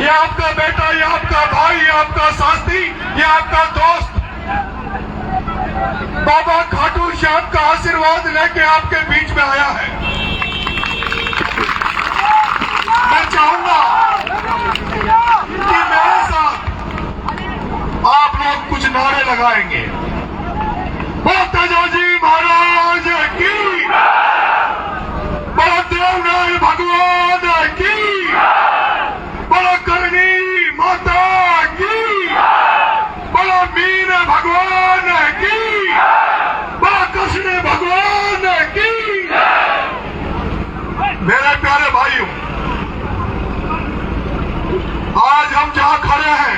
ये आपका बेटा, ये आपका भाई, ये आपका साथी, ये आपका दोस्त बाबा खाटू श्याम का आशीर्वाद लेके आपके बीच में आया है। मैं चाहूंगा कि मेरे साथ आप लोग कुछ नारे लगाएंगे। बोलो तेजाजी महाराज की, बोलो देवनाथ भगवान की, बोलो करणी माता की, बोलो मीन भगवान की, बोलो कृष्ण भगवान की। मेरे प्यारे भाइयों, आज हम जहां खड़े हैं,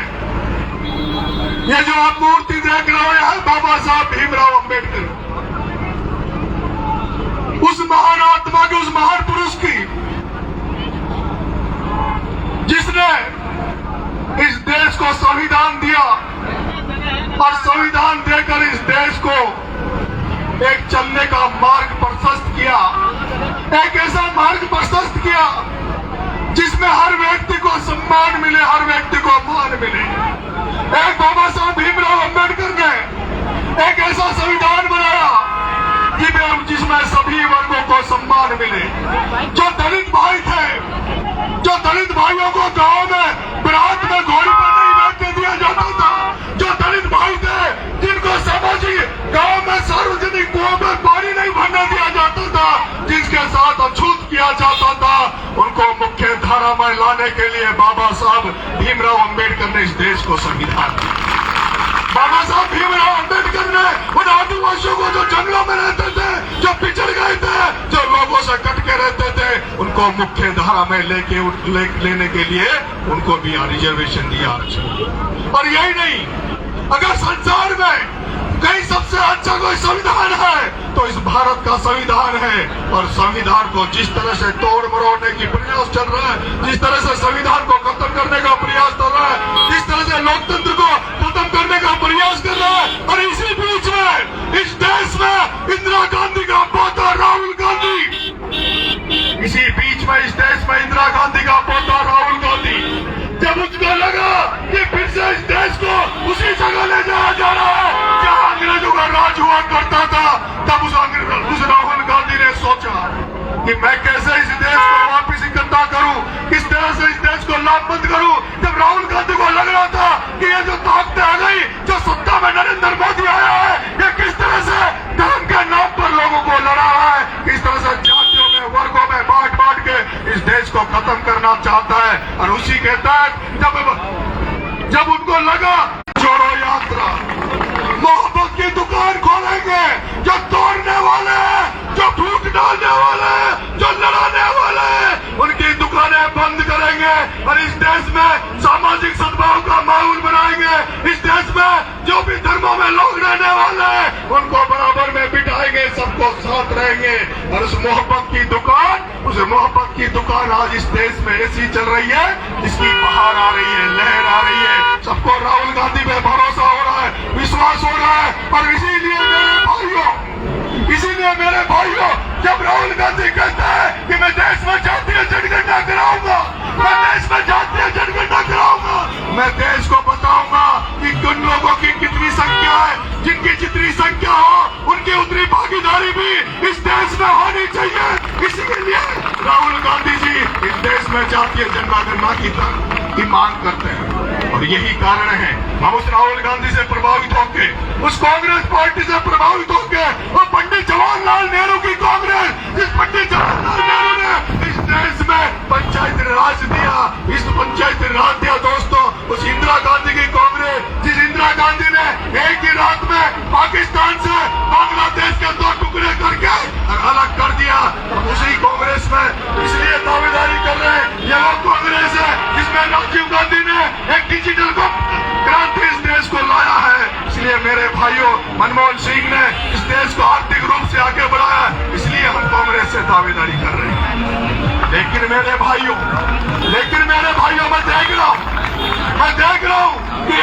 ये जो आप मूर्ति देख रहे हो, यह है बाबा साहब भीमराव अंबेडकर, उस महान आत्मा के, उस महान पुरुष की, जिसने इस देश को संविधान दिया और संविधान देकर इस देश को एक चलने का मार्ग प्रशस्त किया, एक ऐसा मार्ग प्रशस्त किया जिसमें हर व्यक्ति को सम्मान मिले, हर व्यक्ति को मान मिले। एक बाबा साहब भीमराव अंबेडकर ने एक ऐसा संविधान बनाया जिसमें सभी वर्गों को सम्मान मिले। जो दलित भाई थे, जो दलित भाइयों को गांव में बरात में घोड़ी पर नहीं बैठने दिया जाता था, जो दलित भाई थे जिनको सामाजिक गांव में सार्वजनिक कुओं में पानी नहीं भरने दिया जाता था, जिसके साथ अछूत किया जाता था, उनको मुख्य धारा में लाने के लिए बाबा साहब भीमराव अंबेडकर ने इस देश को संविधान दिया। बाबा साहब भीमराव अंबेडकर ने उन आदिवासियों को जो जंगलों में रहते थे, जो पिछड़ गए थे, जो लोगों से कट के रहते थे, उनको मुख्य धारा में लेने के लिए उनको भी रिजर्वेशन दिया। और यही नहीं, अगर संसार में कहीं सबसे अच्छा कोई संविधान है तो इस भारत का संविधान है। और संविधान को जिस तरह से तोड़ मरोड़ने की प्रयास चल रहा है, जिस तरह से संविधान को खत्म करने का प्रयास चल रहा है, जिस तरह से लोकतंत्र को खत्म करने का प्रयास कर रहा है, और इसी बीच में इस देश में इंदिरा गांधी का पोता राहुल गांधी, इसी बीच में इस देश में इंदिरा गांधी का पोता राहुल गांधी, जब उसको लगा कि फिर से इस देश को उसी जगह ले जाया जा रहा है जहां अंग्रेजों का राज हुआ करता था, तब उस राहुल गांधी ने सोचा कि मैं कैसे इस देश को वापस इकट्ठा करूं, किस तरह से इस देश को लाभबंद करूं। जब राहुल गांधी को लग रहा था कि ये जो ताकतें आ गई, जो सत्ता में नरेंद्र मोदी आया है, ये किस तरह से धर्म के नाम पर लोगों को लड़ा रहा है, किस तरह से जातियों में, वर्गों में बांट बांट के इस देश को खत्म करना चाहता है। और उसी के तहत जब उनको लगा जोड़ो यात्रा, मोहब्बत की दुकान खोलेंगे, जो तोड़ने वाले हैं, जो फूट डालने वाले हैं, जो लड़ाने वाले हैं, उनकी दुकानें बंद करेंगे और इस देश में सामाजिक सद्भाव का माहौल बनाएंगे। इस देश में जो भी धर्मों में लोग रहने वाले हैं उनको बराबर में बिठाएंगे, सबको साथ रहेंगे। और उस मोहब्बत की दुकान आज इस देश में ऐसी चल रही है जिसकी बहार आ रही है, लहर आ रही है। सबको राहुल गांधी पे भरोसा हो रहा है, विश्वास हो रहा है। और इसीलिए मेरे भाइयों, जब राहुल गांधी कहता है कि मैं देश में जातीय जनगणना कराऊंगा, मैं देश में जातीय जनगणना कराऊंगा, मैं देश को बताऊंगा कि किन लोगों की कितनी संख्या है, जिनकी जितनी संख्या हो उनकी उतनी भागीदारी भी इस देश में होनी चाहिए। इसी के लिए राहुल गांधी जी इस देश में जातीय जनगणना की मांग करते हैं। और यही कारण है हम उस राहुल गांधी से प्रभावित होकर, उस कांग्रेस पार्टी से प्रभावित होकर, और पंडित जवाहरलाल नेहरू की कांग्रेस, जिस पंडित जवाहरलाल नेहरू ने इस देश में पंचायत राज दिया, इस पंचायत राज दिया दोस्तों, उस इंदिरा गांधी की कांग्रेस, जिस इंदिरा गांधी ने एक ही रात में पाकिस्तान से बांग्लादेश के 2 टुकड़े करके अलग कर दिया, उसी कांग्रेस में इसलिए दावेदारी कर रहे हैं ये वो कांग्रेस है जिसमें राजीव गांधी ने एक डिजिटल क्रांति इस देश को लाया है। इसलिए मेरे भाइयों, मनमोहन सिंह ने इस देश को आर्थिक रूप से आगे बढ़ाया, इसलिए हम कांग्रेस से दावेदारी कर रहे हैं। लेकिन मेरे भाइयों मैं देख रहा हूं कि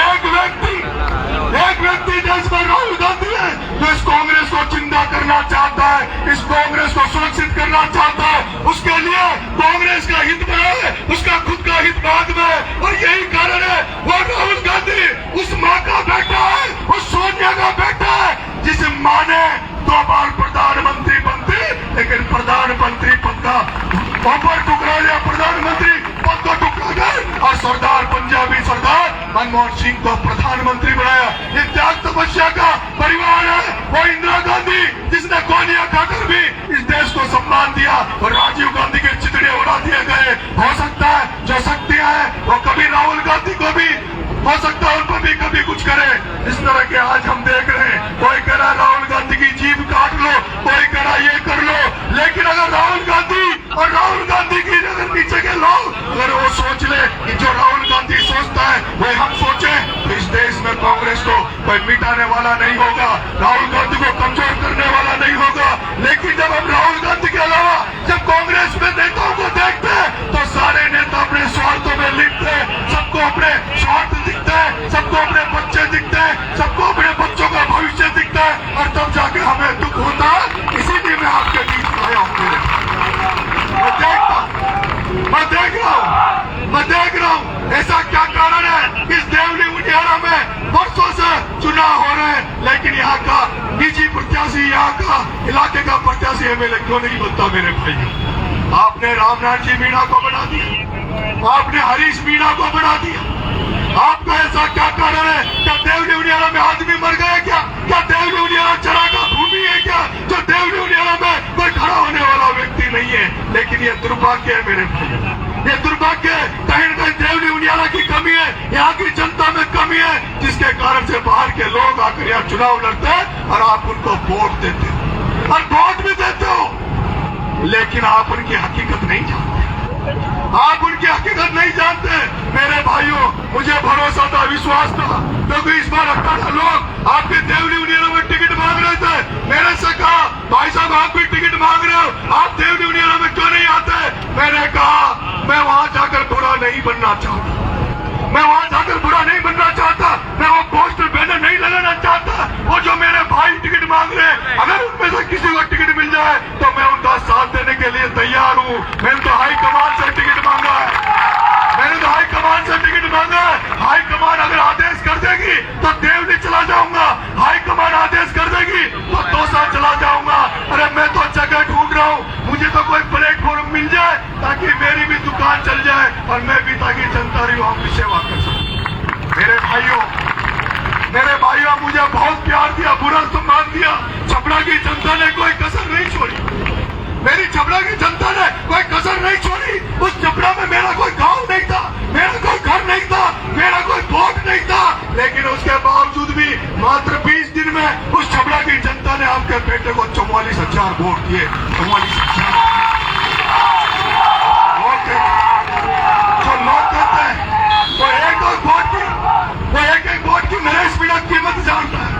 एक व्यक्ति देश में राहुल गांधी है जो इस कांग्रेस को जिंदा करना चाहता है, इस कांग्रेस को सुरक्षित करना चाहता है। उसके लिए कांग्रेस का हित में है, उसका खुद का हित बाद में। और यही कारण है, वो राहुल गांधी उस माँ का बेटा है, उस सोनिया का बेटा है जिस माँ ने 2 बार प्रधानमंत्री बनती, लेकिन प्रधानमंत्री पद का ऊपर टुकड़ा लिया, प्रधानमंत्री पद को टुकड़ा कर और सरदार पंजाबी सरदार मनमोहन सिंह को प्रधानमंत्री बनाया। ये त्याग तपस्या का परिवार है। वो इंदिरा गांधी जिसने गोलियां खाकर भी इस देश को सम्मान दिया और राजीव गांधी के चितड़े उड़ा दिए गए। हो सकता है जो शक्तियां हैं वो कभी राहुल गांधी को भी हो सकता है उन पर भी कभी कुछ करे। इस तरह के आज हम देख रहे हैं, कोई कह रहा है राहुल गांधी की जीभ काट लो, कोई कह रहा ये कर लो, लेकिन अगर राहुल गांधी और राहुल गांधी की अगर नीचे के लोग अगर वो सोच ले कि जो राहुल गांधी सोचता है वो हम सोचे, तो इस देश में कांग्रेस को कोई मिटाने वाला नहीं होगा, राहुल गांधी को कमजोर करने वाला नहीं होगा। लेकिन जब हम राहुल गांधी के अलावा जब कांग्रेस में नेताओं को देखते हैं तो सारे नेता अपने स्वार्थों में लिप्त है, सबको अपने स्वार्थ दिखता है, सबको अपने बच्चे दिखते हैं, सबको अपने बच्चों का भविष्य दिखता है और तब जाके हमें दुख होता है। इसीलिए मैं आपके बीच आया हूँ। मैं देख रहा हूँ ऐसा क्या कारण है। इस देवली उनियारा में वर्षों से चुनाव हो रहे हैं, लेकिन यहाँ का निजी प्रत्याशी, यहाँ का इलाके का प्रत्याशी एमएलए क्यों नहीं बनता। मेरे भाइयों, आपने रामनाथ जी मीणा को बना दिया, आपने हरीश मीणा को बना दिया। आपका ऐसा क्या कारण है? क्या देवली उनियारा में आदमी मर गए क्या? क्या देवली उनियारा चरागा भूमि है क्या? जो देवली उनियारा में कोई खड़ा होने वाला व्यक्ति नहीं है। लेकिन ये दुर्भाग्य है मेरे भाई, ये दुर्भाग्य है। कहीं न कहीं देवली उनियारा की कमी है, यहाँ की जनता में कमी है, जिसके कारण से बाहर के लोग आकर यहाँ चुनाव लड़ते हैं और आप उनको वोट देते हो और वोट भी देते हो, लेकिन आप उनकी हकीकत नहीं जानते। आप उनकी हकीकत नहीं जानते। मेरे भाइयों, मुझे भरोसा था, विश्वास था, क्योंकि इस बार 18 लोग आपके देवली उनियारा में टिकट मांग रहे थे। मेरे से कहा, भाई साहब आप भी टिकट मांग रहे हो, आप देवली उनियारा में क्यों नहीं आते? मैंने कहा मैं वहां जाकर बुरा नहीं बनना चाहता, मैं वहां जाकर बुरा नहीं बनना चाहता, मैं वो पोस्टर बैनर नहीं लगाना चाहता। वो जो मेरे भाई टिकट मांग रहे हैं, अगर उनमें से किसी को टिकट मिल जाए तो मैं उनका साथ देने के लिए तैयार हूँ। मैंने तो हाईकमान से टिकट मांगा है, मैंने तो हाईकमान से टिकट मांगा है। हाईकमान अगर आदेश कर देगी तो देवली चला जाऊंगा, हाईकमान आदेश कर देगी तो दौसा चला जाऊंगा। अरे मैं तो जगह ढूंढ रहा हूँ, मुझे तो कोई प्लेटफॉर्म मिल जाए ताकि मेरी भी दुकान चल जाए और मैं भी ताकि जनता युवाओं की सेवा कर सकूं। मेरे भाइयों मुझे बहुत प्यार दिया, बुरा सम्मान दिया। छपरा की जनता ने कोई कसर नहीं छोड़ी, मेरी छपरा की जनता ने कोई कसर नहीं छोड़ी। उस छपरा में मेरा कोई गांव नहीं था, मेरा कोई घर नहीं था, मेरा कोई वोट नहीं था, लेकिन उसके बावजूद भी मात्र 20 दिन में उस छपरा की जनता ने आपके बेटे को 44,000 वोट दिए। 44,000 जो लोग कहते हैं वो एक वोट की नरेश मीणा कीमत जानता है,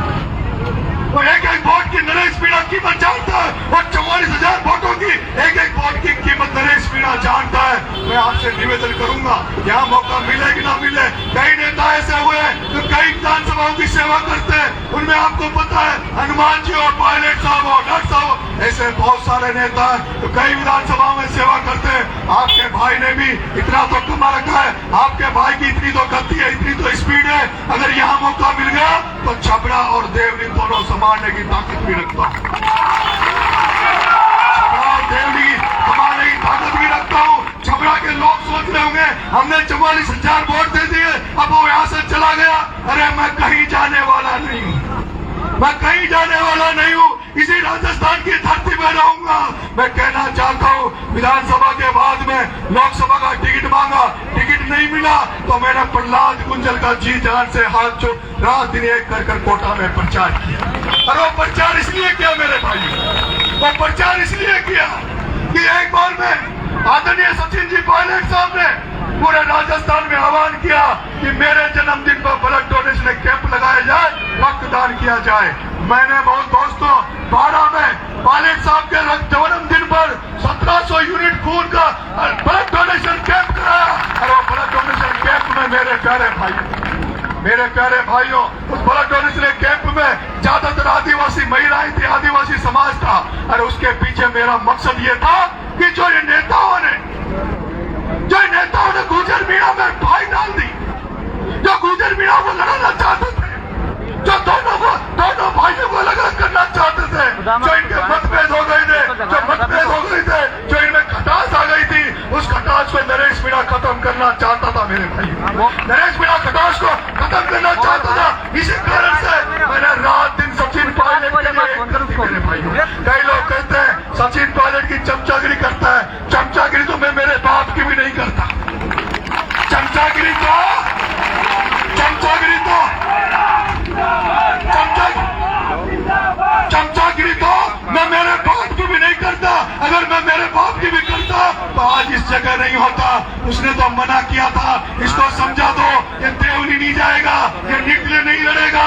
वो एक वोट की नरेश मीणा कीमत जानता है, और 44,000 वोटों की एक वोट की कीमत नरेश मीणा जानता है। मैं आपसे निवेदन करूंगा, यहाँ मौका मिले कि ना मिले, कई नेता ऐसे हुए जो कई विधानसभाओं की सेवा करते हैं, उनमें आपको पता है हनुमान जी और पायलट साहब और डॉक्टर साहब, ऐसे बहुत सारे नेता हैं जो कई विधानसभाओं में सेवा करते हैं। आपके भाई ने भी इतना तो कमा रखा है, आपके भाई की इतनी तो गति है, इतनी तो स्पीड है। अगर यहाँ मौका मिल गया तो छपरा और देवली दोनों संभालने की ताकत भी रखता हूँ, छपरा और देवली संभालने की ताकत भी रखता हूँ। छपरा के लोग सोच रहे होंगे हमने 44,000 वोट दे दिए, अब वो यहाँ से चला गया। अरे मैं कहीं जाने वाला नहीं हूँ, मैं कहीं जाने वाला नहीं हूँ, इसी राजस्थान की धरती में रहूंगा। मैं कहना चाहता हूँ, विधानसभा के बाद में लोकसभा का टिकट मांगा, टिकट नहीं मिला तो मैंने प्रहलाद गुंजल का जी जान से हाथ जो रात दिन एक कर कोटा में प्रचार किया। और वो प्रचार इसलिए किया मेरे भाई, वो प्रचार इसलिए किया कि एक बार में आदरणीय सचिन जी पायलट साहब ने पूरे राजस्थान में आह्वान किया कि मेरे जन्मदिन पर ब्लड डोनेशन कैंप लगाया जाए, रक्तदान किया जाए। मैंने बहुत दोस्तों 12 में पायलट साहब के जन्मदिन पर 1700 यूनिट खून का ब्लड डोनेशन कैंप कराया। और वो ब्लड डोनेशन कैंप में मेरे प्यारे भाइयों, उस ब्लड डोनेशन कैंप में ज्यादातर आदिवासी महिलाएं थी, आदिवासी समाज था। और उसके पीछे मेरा मकसद ये था कि जो ये नेताओं ने गुर्जर मीणा में भाई डाल दी, जो गुजर मीणा को लड़ाना चाहते थे, जो दोनों भाइयों को अलग अलग करना चाहते थे, जो इनके मतभेद हो गए थे, जो इनमें खटास आ गई थी, उस खटास को नरेश मीणा खत्म करना चाहता था मेरे भाई। नरेश मीणा खटास को खत्म करना चाहता था। इसी कारण से मैंने रात दिन सचिन पायलट के लिए कर दी मेरे भाई। कई लोग कहते हैं सचिन पायलट की चमचागिरी करता है। चमचागिरी तो मैं मेरे बाप की भी नहीं करता। चमचागिरी तो मैं मेरे बाप की भी नहीं करता। अगर मैं मेरे बाप की भी करता तो आज इस जगह नहीं होता। उसने तो मना किया था, इसको समझा दो, ये देवली नहीं जाएगा, ये निकले नहीं लड़ेगा।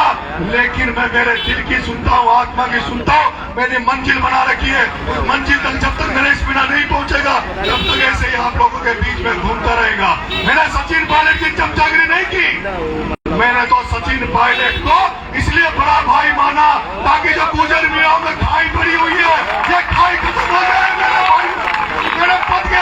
लेकिन मैं मेरे दिल की सुनता हूँ, आत्मा की सुनता हूँ। मैंने मंजिल बना रखी है, उस मंजिल तक जब तक नरेश मीणा नहीं पहुंचेगा तब तक ऐसे ही आप लोगों के बीच में घूमता रहेगा। मैंने सचिन पायलट की चमचागिरी नहीं की। मैंने तो सचिन पायलट को इसलिए बड़ा भाई माना ताकि जो गुजर मीणा में खाई पड़ी हुई है, ये खाई खत्म हो जाए मेरे भाई। मेरे पद के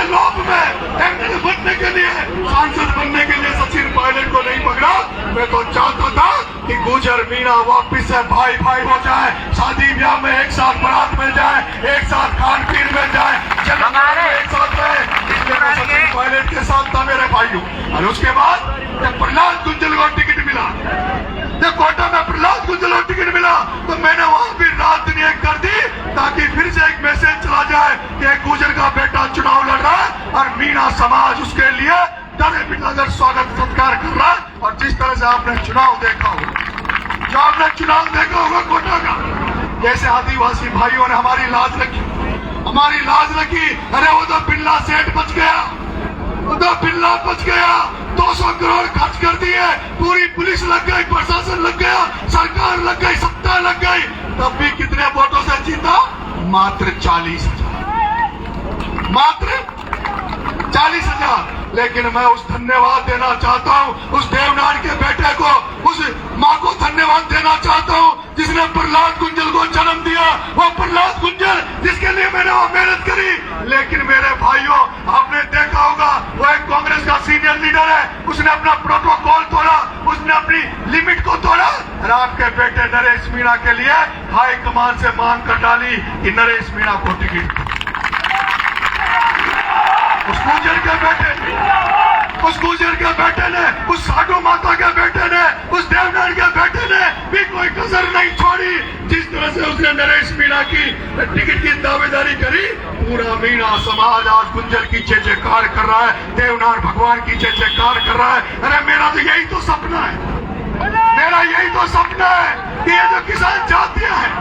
लोभ में एमएलए बनने के लिए, सांसद बनने के लिए सचिन पायलट को नहीं पकड़ा। मैं तो चाहता था कि गुजर मीणा वापिस से भाई भाई हो जाए, शादी ब्याह में एक साथ बारात मिल जाए, एक साथ खान पीन मिल जाए, एक साथ रहे। इसलिए मैं सचिन पायलट के साथ था मेरे भाइयों। और उसके बाद जब प्रहलाद गुंजल को टिकट मिला, जब कोटा में प्रहलाद गुंजल को टिकट मिला, तो मैंने वहां भी रात दिन एक कर दी ताकि फिर से एक मैसेज चला जाए कि एक गुजर का बेटा चुनाव लड़ रहा है और मीणा समाज उसके लिए डरे बिना अगर स्वागत सत्कार कर रहा है। और जिस तरह से आपने चुनाव देखा होगा, जो आपने चुनाव देखा होगा कोटा का, जैसे आदिवासी भाइयों ने हमारी लाज रखी। अरे वो तो बिल्ला सेठ बच गया, वो तो बिल्ला बच गया। 200 करोड़ खर्च कर दिए, पूरी पुलिस लग गई, प्रशासन लग गया, सरकार लग गई, सत्ता लग गई, तब भी कितने वोटों से जीता? मात्र 40,000, मात्र 40,000। लेकिन मैं उस धन्यवाद देना चाहता हूँ उस देवनारायण के बेटे को, उस माँ को धन्यवाद देना चाहता हूँ जिसने प्रहलाद गुंजल को जन्म दिया। वो प्रहलाद गुंजल जिसके लिए मैंने वो मेहनत करी। लेकिन मेरे भाइयों, आपने देखा होगा वो एक कांग्रेस का सीनियर लीडर है, उसने अपना प्रोटोकॉल तोड़ा, उसने अपनी लिमिट को तोड़ा। और आपके बेटे नरेश मीणा के लिए हाईकमान से मांग कर डाली कि नरेश मीणा को टिकट। उस गुजर के बेटे ने, उस साधु माता के बेटे ने, उस देवनारायण के बेटे ने भी कोई कसर नहीं छोड़ी। जिस तरह से उसने नरेश मीणा की टिकट की दावेदारी करी, पूरा मीणा समाज आज गुंजल की जय जयकार कर रहा है, देवनारायण भगवान की जय जयकार कर रहा है। अरे मेरा तो यही तो सपना है, मेरा यही तो सपना है कि ये जो किसान जातियां हैं,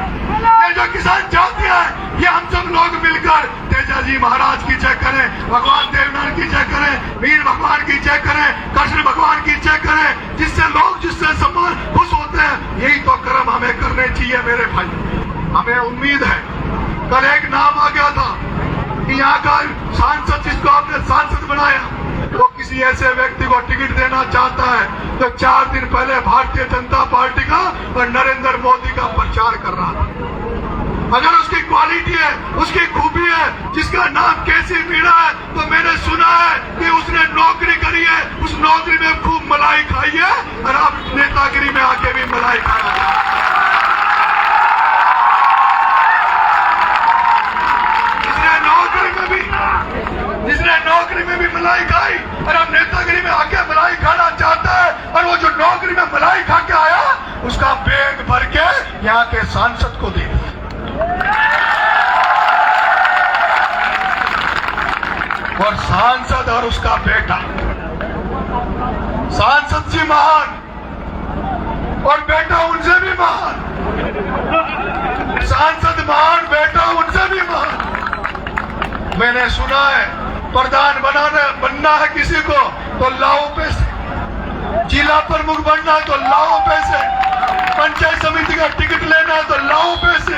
ये हम सब लोग मिलकर तेजाजी महाराज की जय करें, भगवान देवनारायण की जय करें, वीर भगवान की जय करें, कृष्ण भगवान की जय करें, जिससे लोग जिससे सम्मान खुश होते हैं। यही तो कर्म हमें करने चाहिए मेरे भाई। हमें उम्मीद है, कल एक नाम आ गया था कि यहाँ का सांसद जिसको आपने सांसद बनाया वो किसी ऐसे व्यक्ति को टिकट देना चाहता है जो 4 दिन पहले भारतीय जनता पार्टी का और नरेंद्र मोदी का प्रचार कर रहा था। अगर उसकी क्वालिटी है, उसकी खूबी है, जिसका नाम केसी मीणा है, तो मैंने सुना है कि उसने नौकरी करी है, उस नौकरी में खूब मलाई खाई है और आप नेतागिरी में आके भी मलाई खाया। जिसने नौकरी में भी मलाई खाई और अब नेतागिरी में आके मलाई खाना चाहता है, और वो जो नौकरी में मलाई खा के आया उसका बैग भर के यहाँ के सांसद को दे। और सांसद और उसका बेटा, सांसद जी महान और बेटा उनसे भी महान, सांसद महान, बेटा उनसे भी महान। मैंने सुना है प्रधान बनना है किसी को तो लाओ पैसे, जिला प्रमुख बनना है तो लाओ पैसे, पंचायत समिति का टिकट लेना है तो लाओ पैसे।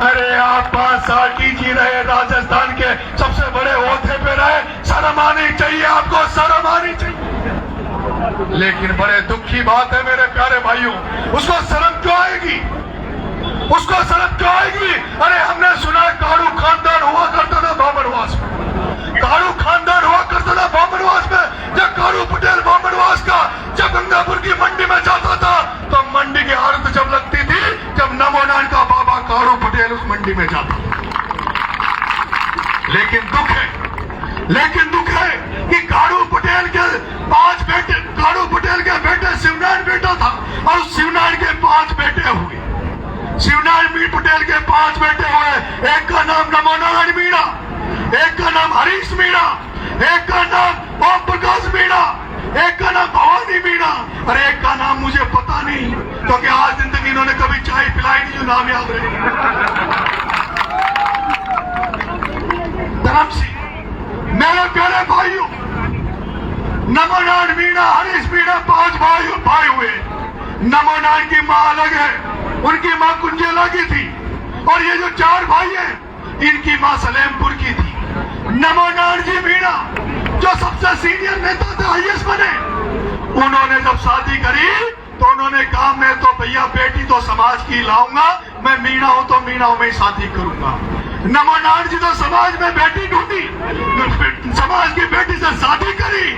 अरे आप 5 साल जी रहे, राजस्थान के सबसे बड़े ओहदे पे रहे, शर्म आनी चाहिए आपको, शर्म आनी चाहिए। लेकिन बड़े दुख की बात है मेरे प्यारे भाइयों, उसको शर्म क्यों आएगी? उसको शर्म क्यों आएगी? अरे हमने सुना काड़ू खानदान हुआ करता था बाबरवास में, काड़ू खानदान हुआ बामनवास में जब कारू पटेल बामनवास का जब गंगापुर की मंडी में जाता था तो मंडी की हालत जब लगती थी जब नमो नारायण का बाबा कारू पटेल उस मंडी में जाता। लेकिन दुख है कि कारू पटेल के 5 बेटे, कारू पटेल के बेटे शिवनारायण बेटा था और शिवनारायण के 5 बेटे हुए। शिवनारायण पटेल के 5 बेटे हुए। एक का नाम नमो नारायण मीणा, एक का नाम हरीश मीणा, एक का नाम ओम प्रकाश मीणा, एक का नाम भवानी मीणा और एक का नाम मुझे पता नहीं क्योंकि आज दिन तक इन्होंने कभी चाय पिलाई नहीं, जो नाम याद रहे। धर्म सिंह, मेरे प्यारे भाइयों, नमो नारायण मीणा, हरीश मीणा 5 भाई हुए। नमो नारायण की माँ अलग है, उनकी माँ कुंजेला की थी और ये जो 4 भाई हैं इनकी माँ सलेमपुर की थी। नमो नारायण जी मीणा जो सबसे सीनियर नेता थे, आईएएस बने, उन्होंने जब शादी करी तो उन्होंने कहा मैं तो भैया बेटी तो समाज की लाऊंगा, मैं मीणा हूं तो मीणा में शादी करूंगा। नमो नारायण जी तो समाज में बेटी ढूंढी, समाज की बेटी से शादी करी,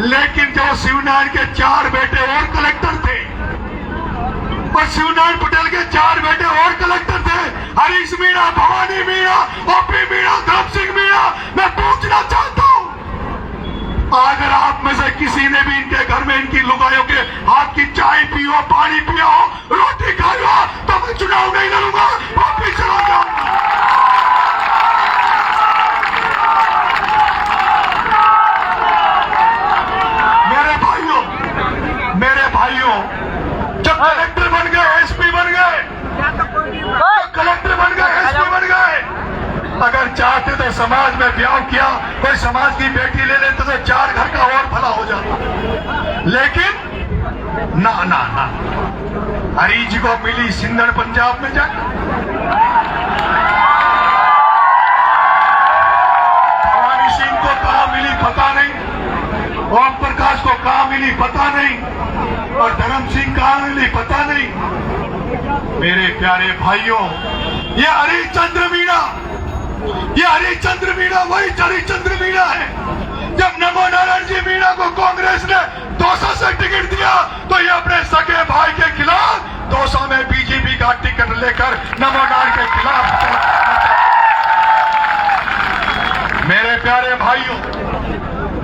लेकिन जो शिवनारायण के 4 बेटे और कलेक्टर थे और शिवनारायण पटेल के 4 बेटे और कलेक्टर थे, हरीश मीणा, भवानी मीणा, ओपी मीणा, धर्म सिंह मीणा। मैं पूछना चाहता हूं, अगर आप में से किसी ने भी इनके घर में इनकी लुगाइयों के हाथ की चाय पियो, पानी पिया हो, रोटी खाई हो, तो मैं चुनाव नहीं लड़ूंगा, वापिस चला जाऊंगा। मेरे भाइयों, जब कलेक्टर बन गए, एसपी बन गए, कलेक्टर बन गए, एसपी बन गए, अगर चाहते तो समाज में ब्याह किया, कोई समाज की बेटी ले लेते तो 4 घर का और भला हो जाता। लेकिन ना ना ना, हरी जी को मिली सिंधड़ पंजाब में जाकर, भवानी सिंह को कहां मिली पता नहीं, ओम प्रकाश को कहां मिली पता नहीं और धर्म सिंह कहां मिली पता नहीं। मेरे प्यारे भाइयों, ये हरिश्चंद्र मीणा, ये हरिश्चंद्र मीणा वही हरिश्चंद्र मीणा है। जब नमो नारायण जी मीणा को कांग्रेस ने दौसा से टिकट दिया तो ये अपने सगे भाई के खिलाफ दौसा में बीजेपी का टिकट लेकर नमो नारायण के खिलाफ। मेरे प्यारे भाइयों,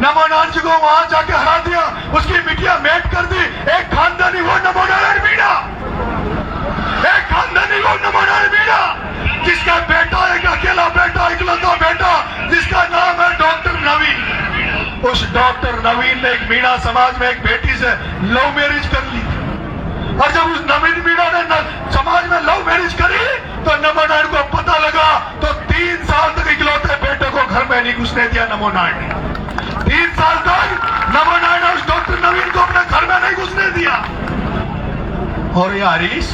नमो नारायण जी को वहां जाके हरा दिया, उसकी मिट्टियां मेट कर दी। एक खानदानी वो नमो नारायण मीणा, एक खानदानी वो नमो नारायण मीणा जिसका बेटा, एक अकेला बेटा, इकलौता बेटा, जिसका नाम है डॉक्टर नवीन। उस डॉक्टर नवीन ने एक मीणा समाज में एक बेटी से लव मैरिज कर ली और जब उस नवीन मीणा ने समाज में लव मैरिज करी तो नमो नारायण को पता लगा तो 3 साल तक इकलौते बेटे को घर में नहीं घुसने दिया नमो नारायण ने। 3 साल तक नमो नारायण ने उस डॉक्टर नवीन को अपने घर में नहीं घुसने दिया। और ये हरीश,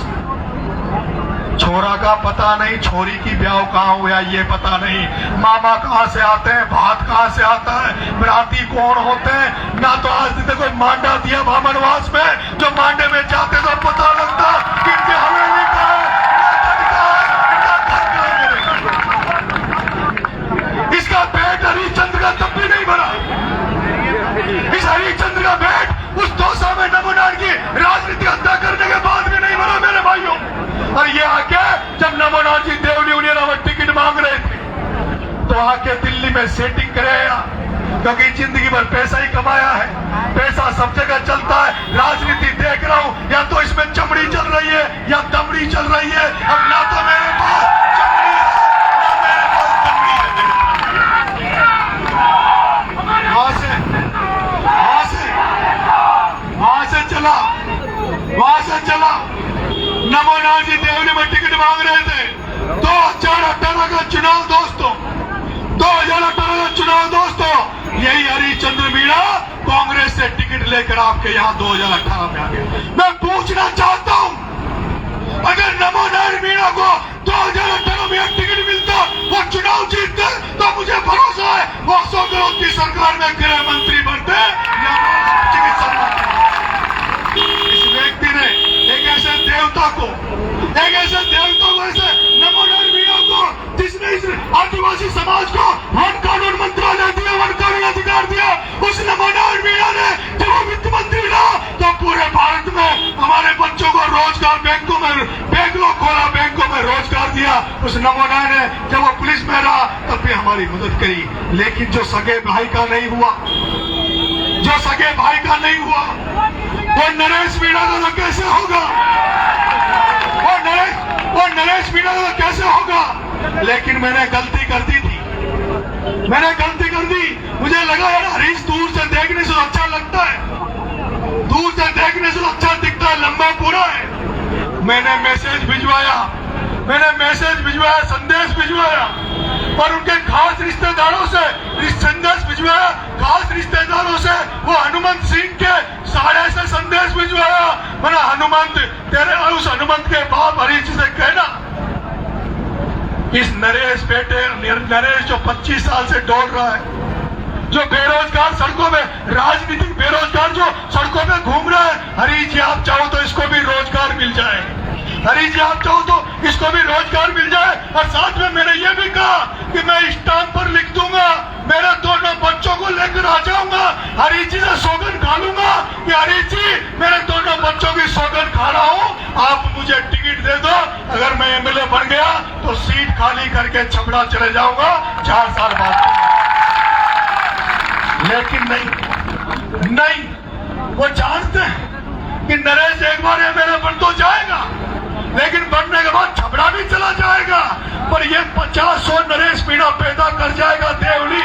छोरा का पता नहीं, छोरी की ब्याह कहाँ हुआ ये पता नहीं, मामा कहाँ से आते हैं, भात कहाँ से आता है, बराती कौन होते हैं, ना तो आज दिन कोई मांडा दिया बामनवास में, जो मांडे में जाते तो पता लगता कि इनके हवेली का है, इसका पेट हरिश्चंद्र का तब भी नहीं भरा। इस हरिश्चंद्र का पेट उस दौसा में नमो नारायण की राजनीतिक हत्या करने के बाद भी नहीं भरा मेरे भाइयों। और ये आके जब नमो नारायण जी देवली यूनियन में टिकट मांग रहे थे तो आके दिल्ली में सेटिंग कराया, क्योंकि जिंदगी भर पैसा ही कमाया है, पैसा सब जगह चलता है। राजनीति देख रहा हूं, या तो इसमें चमड़ी चल रही है या दमड़ी चल रही है। अब ना तो मेरे पास चमड़ी है ना मेरे पास दमड़ी है। वहां से चला नमो नारायण जी देवली में टिकट मांग रहे थे। 2018 का चुनाव दोस्तों, 2018 का चुनाव दोस्तों, यही हरिश्चंद्र मीणा कांग्रेस से टिकट लेकर आपके यहाँ 2018 में आ गए। मैं पूछना चाहता हूं, अगर नमो नारायण मीणा को 2018 में टिकट मिलता, वो चुनाव जीतते, तो मुझे भरोसा है वो 100 करोड़ की सरकार में गृह मंत्री बनते या चिकित्सा मंत्री। इस व्यक्ति ने एक ऐसे देवता को ऐसे नमो नारायण मीणा को, जिसने इस आदिवासी समाज को वन कानून मंत्रालय दिया, वन कानून अधिकार दिया, उसने उस नमूना ने जब वो पुलिस में रहा तब भी हमारी मदद करी। लेकिन जो सगे भाई का नहीं हुआ, जो सगे भाई का नहीं हुआ, वो नरेश मीणा का तो कैसे होगा? वो नरेश मीणा का तो कैसे होगा? लेकिन मैंने गलती कर दी थी, मैंने गलती कर दी। मुझे लगा यार हरीश दूर से देखने से अच्छा लगता है, दूर से देखने से अच्छा दिखता है, लंबा पूरा है। मैंने मैसेज भिजवाया, संदेश भिजवाया और उनके खास रिश्तेदारों से संदेश भिजवाया, खास रिश्तेदारों से वो हनुमंत सिंह के साड़े से संदेश भिजवाया। मैंने हनुमंत, तेरे उस हनुमंत के बाप हरीश से कहना, इस नरेश बेटे, नरेश जो 25 साल से डोल रहा है, जो बेरोजगार सड़कों में, राजनीतिक बेरोजगार जो सड़कों में घूम रहा है, हरीश जी आप चाहो तो इसको भी रोजगार मिल जाए, हरीश जी आप चाहो तो इसको भी रोजगार मिल जाए। और साथ में मैंने ये भी कहा कि मैं स्टाम्प पर लिख दूंगा, मेरे दोनों बच्चों को लेकर आ जाऊंगा, हरीश जी से सौगंध खा लूंगा कि हरीश जी मेरे दोनों बच्चों की सौगंध खा रहा हूं, आप मुझे टिकट दे दो, अगर मैं एमएलए बन गया तो सीट खाली करके छपड़ा चले जाऊंगा 4 साल बाद। लेकिन नहीं, वो जानते हैं कि नरेश एक बार एमएलए बन तो जाएगा, लेकिन बनने के बाद छपड़ा भी चला जाएगा, पर ये 50-100 नरेश मीणा पैदा कर जाएगा देवली,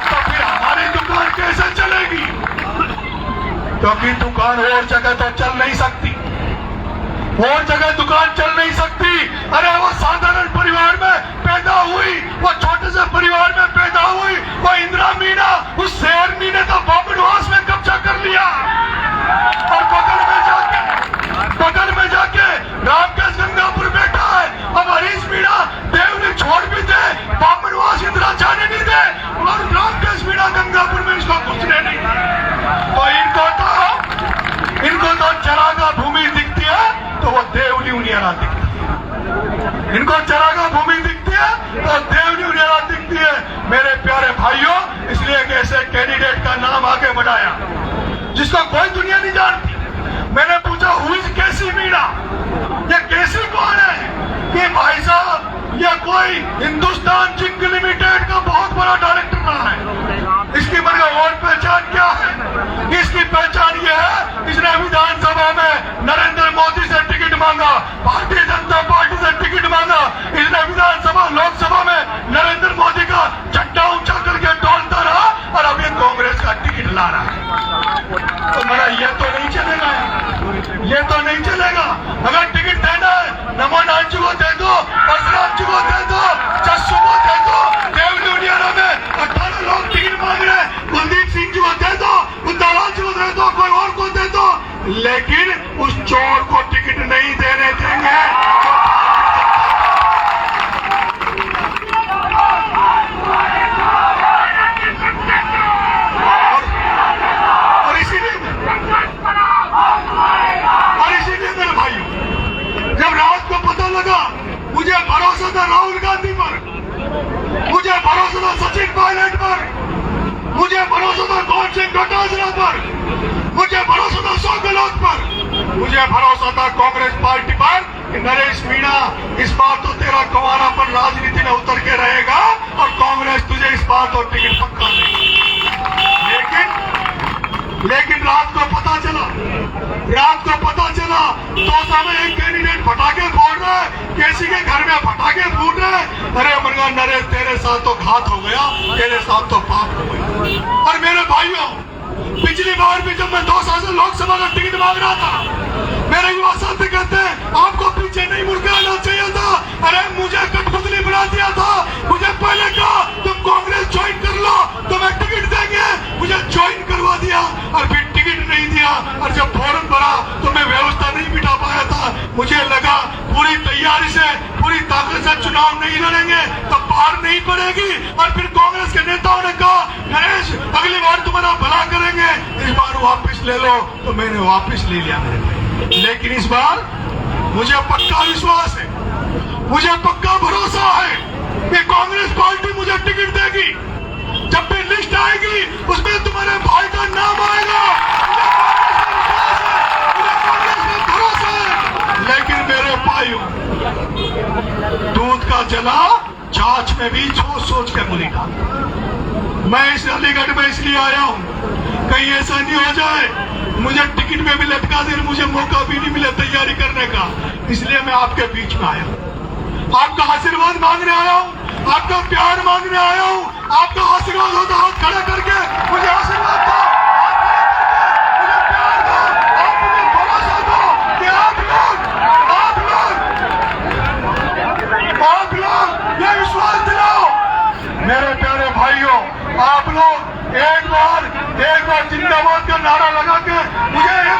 तो फिर हमारी दुकान कैसे चलेगी? क्योंकि दुकान और जगह तो चल नहीं सकती, और जगह दुकान चल नहीं सकती। अरे वो साधारण परिवार में पैदा हुई, वो छोटे से परिवार में पैदा हुई, वो इंदिरा मीणा, उस शेरनी ने तो बाबनवास में कब्जा कर लिया और बगल में जाके रामकेश गंगापुर बैठा है। अब हरीश मीणा देवली छोड़ भी दे, बाबनवास इंदिरा जाने नहीं दे, और रामकेश मीणा गंगापुर में इसको घुसने नहीं दे। तो इनको तो चरागा भूमि दिखती है तो वो देवली उनियारा दिखती है, इनको चरागा भूमि दिखती है तो देवली उनियारा दिखती है। मेरे प्यारे भाइयों, इसलिए एक ऐसे कैंडिडेट का नाम आगे बढ़ाया जिसको कोई दुनिया नहीं जानती। मैंने पूछा हुई कैसी मीणा, ये कैसी कौन है? कि भाई साहब ये कोई हिंदुस्तान जिंक लिमिटेड का बहुत बड़ा डायरेक्टर रहा है। इसकी मतलब और पहचान क्या है? इसकी पहचान ये है, इसने विधानसभा में नरेंद्र मोदी से टिकट मांगा, भारतीय जनता पार्टी से टिकट मांगा, इसने विधानसभा लोकसभा में नरेंद्र मोदी का झंडा ऊंचा करके डोलता रहा और अब ये कांग्रेस का टिकट ला रहा है। तो मेरा ये तो नहीं चलेगा, ये तो नहीं चलेगा। अगर टिकट देना है नमो नाथ जी को दे दो, परशुराम जी को दे दो, जस्सू को दे दो, देवली उनियारा में 18 लोग टिकट मांग रहे हैं, कुलदीप सिंह जी को दे दो, उद्दाला जी को दे दो, कोई और को दे दो, लेकिन उस चोर को टिकट नहीं देने देंगे। और इसीलिए मेरे भाइयों, जब रात को पता लगा, मुझे भरोसा था राहुल गांधी पर, मुझे भरोसा था सचिन पायलट पर, मुझे भरोसा था कौन सिंह डोटासरा पर, मुझे भरोसा था अशोक गहलोत पर, मुझे भरोसा था कांग्रेस पार्टी पर कि नरेश मीणा इस बार तो तेरा कमाना पर राजनीति में उतर के रहेगा और कांग्रेस तुझे इस बार तो टिकट पक्का देगी। लेकिन रात को पता चला तोसा में एक कैंडिडेट पटाखे फोड़ रहा है, केसी के घर में पटाखे फूट रहे हैं। अरे मरगा नरेश तेरे साथ तो घात हो गया, तेरे साथ तो पाप हो गया। और मेरे भाइयों, पिछली बार भी जब मैं 2 साल से लोकसभा का टिकट मांग रहा था, मेरे युवा साथी कहते हैं आपको पीछे नहीं मुड़ के आना चाहिए था। अरे मुझे कठपुतली बना दिया था, मुझे पहले कहा तुम कांग्रेस ज्वाइन कर लो तो मैं टिकट देंगे, मुझे ज्वाइन करवा दिया और फिर टिकट नहीं दिया, और जब फॉर्म भरा तो मैं व्यवस्था नहीं बिठा पाया था। मुझे लगा पूरी तैयारी से, पूरी ताकत से चुनाव नहीं लड़ेंगे तो पार नहीं पड़ेगी, और फिर कांग्रेस के नेताओं ने कहा नरेश अगली बार तुम्हारा भला करेंगे, इस बार वापस ले लो, तो मैंने वापस ले लिया मेरे भाई। लेकिन इस बार मुझे पक्का विश्वास है, मुझे पक्का भरोसा है कि कांग्रेस पार्टी मुझे टिकट देगी। जब भी लिस्ट आएगी उसमें तुम्हारे भाई का नाम आएगा, मुझे कांग्रेस में भरोसा है। लेकिन भाइयों, दूध का जला छाछ में भी सोच सोच के मुली डाल। मैं इस अलीगढ़ में इसलिए आया हूं, कहीं ऐसा नहीं हो जाए मुझे टिकट में भी लटका दे, मुझे मौका भी नहीं मिले तैयारी करने का। इसलिए मैं आपके बीच में आया हूं, आपका आशीर्वाद मांगने आया हूं, आपका प्यार मांगने आया हूं। आपका आशीर्वाद होता हाथ खड़ा करके मुझे आशीर्वाद दो, मुझे प्यार दो, आप मुझे भरोसा दो कि आप लोग ये विश्वास दिलाओ। मेरे प्यारे भाइयों, आप लोग एक बार जिंदाबाद का नारा लगा के मुझे ये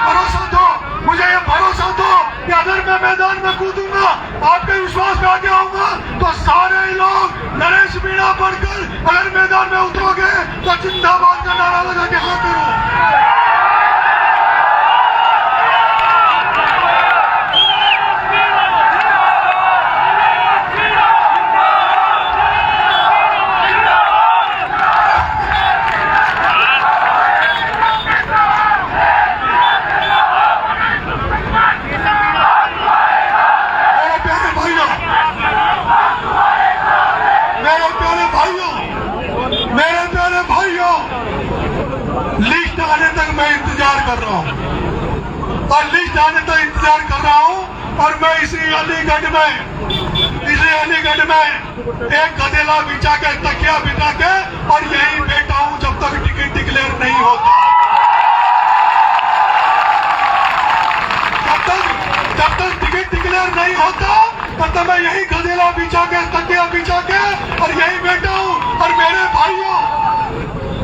भरोसा दो कि अगर मैं मैदान में कूदूंगा, आपके विश्वास में आगे आऊंगा, तो सारे लोग नरेश मीणा बनकर अगर मैदान में उतरोगे तो जिंदाबाद का नारा लगा के हाँ करो। मेरे प्यारे भाइयों, लिस्ट आने तक मैं इंतजार कर रहा हूं और मैं इसी अलीगढ़ में एक गदेला बिछा के, तकिया बिछा के और यहीं बैठा हूं जब तक टिकट डिक्लेयर नहीं होता। जब तक टिकट डिक्लेयर नहीं होता तब तक मैं यही गदेला बिछा के, तकिया बिछा के और यही बैठा हूं। और मेरे भाइयों,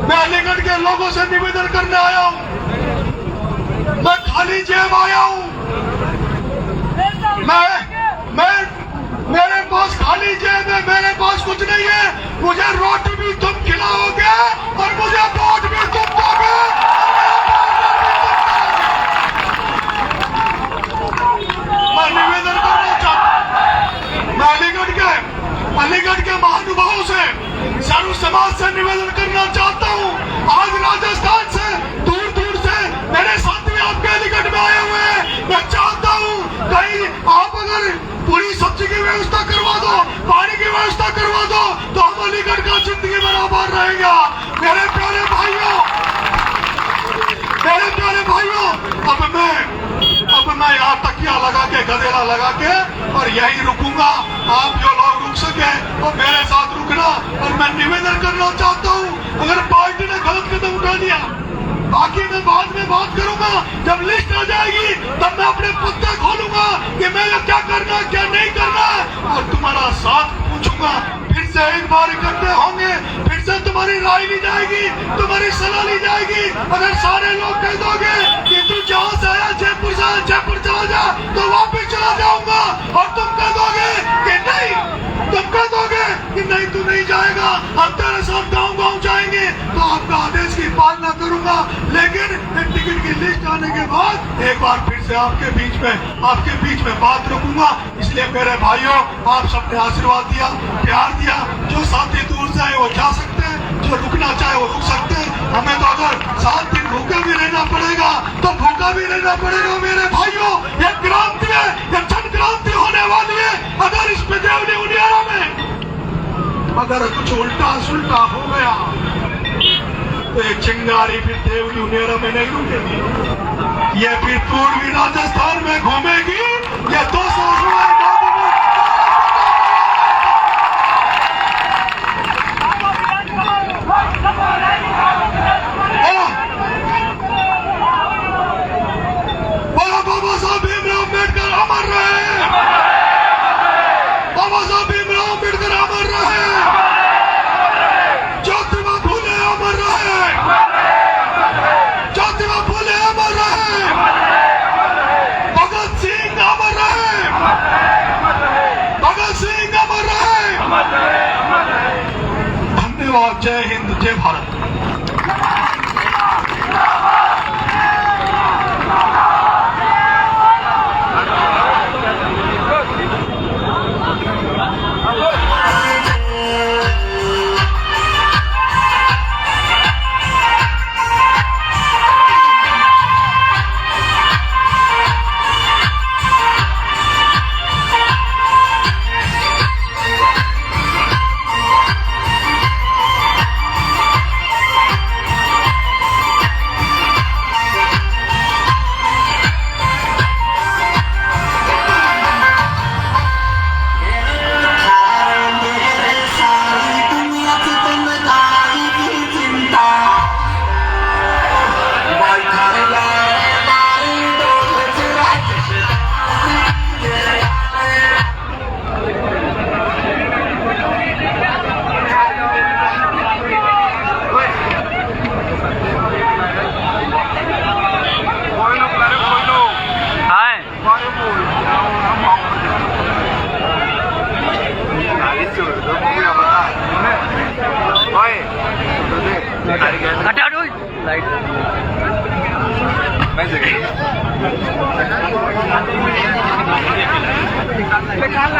मैं अलीगढ़ के लोगों से निवेदन करने आया हूं, मैं खाली जेब आया हूं, मेरे पास खाली जेब है, मेरे पास कुछ नहीं है। मुझे रोटी भी तुम खिलाओगे और मुझे वोट भी तुम दोगे। मैं निवेदन करना चाहता हूं, मैं अलीगढ़ के महानुभावों से, सर्व समाज से निवेदन करना चाहता हूं। आज राजस्थान से दूर से मेरे साथी आपके अलीगढ़ में आए हुए हैं। मैं चाहता हूं कहीं आप अगर पूरी सब्जी की व्यवस्था करवा दो, पानी की व्यवस्था करवा दो, तो हम अलीगढ़ का जिंदगी बराबर रहेगा। मेरे प्यारे भाइयों, अब मैं यहाँ तकिया लगा के, गदेला लगा के और यही रुकूंगा। आप जो लोग रुक सके और मेरे साथ रुकना। और मैं निवेदन करना चाहता हूँ, अगर पार्टी ने गलत कदम उठा लिया, बाकी मैं बाद में बात करूंगा। जब लिस्ट आ जाएगी तब मैं अपने पत्ते खोलूंगा कि मैं क्या करना है, क्या नहीं करना है, और तुम्हारा साथ पूछूंगा। फिर से एक बार इकट्ठे होंगे, फिर से तुम्हारी राय ली जाएगी, तुम्हारी सलाह ली जाएगी। अगर सारे लोग कह दोगे कि तू जहाँ से आया जयपुर से जयपुर चला जा, तो वापिस चला जाऊंगा। और तुम कह दोगे कि नहीं, तू नहीं जाएगा, हम तेरे साथ गाँव जाएंगे, तो आपका आदेश की पालना करूंगा। लेकिन टिकट की लिस्ट आने के बाद एक बार फिर से आपके बीच में बात रखूंगा। इसलिए मेरे भाइयों, आप सबने आशीर्वाद दिया, प्यार दिया। जो साथी दूर से आए वो जा सकते हैं, जो रुकना चाहे वो रुक सकते हैं। हमें तो अगर 7 दिन भूखे भी रहना पड़ेगा तो भूखा भी रहना पड़ेगा। मेरे भाइयों, ये क्रांति है, ये जन क्रांति होने वाली है। अगर इस देवली उनियारा में अगर कुछ उल्टा सुल्टा हो गया तो ये चिंगारी फिर देवली उनियारा में नहीं रुकेगी, ये फिर पूर्वी राजस्थान में घूमेगी। ये 200 बाबा साहब भीमराव अम्बेडकर अमर रहे, बाबा साहब भीमराव अम्बेडकर अमर रहे, ज्योतिबा फुले अमर रहे, ज्योतिबा फुले काल